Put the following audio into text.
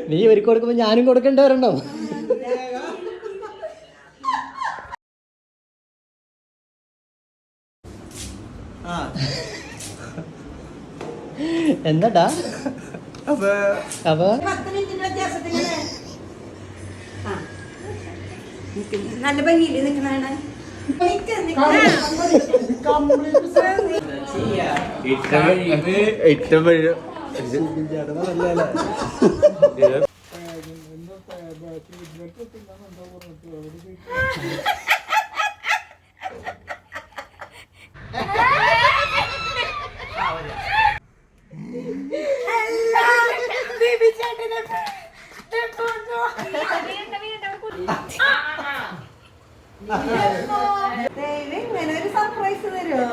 നീ ഇവർക്ക് കൊടുക്കുമ്പോ ഞാനും കൊടുക്കേണ്ടി വരണോ? എന്താടാ അപ്പൊ നല്ല ഭംഗിയില് നിൽക്കണ ഇങ്ങനെ ഒരു സർപ്രൈസ് തരുമോ?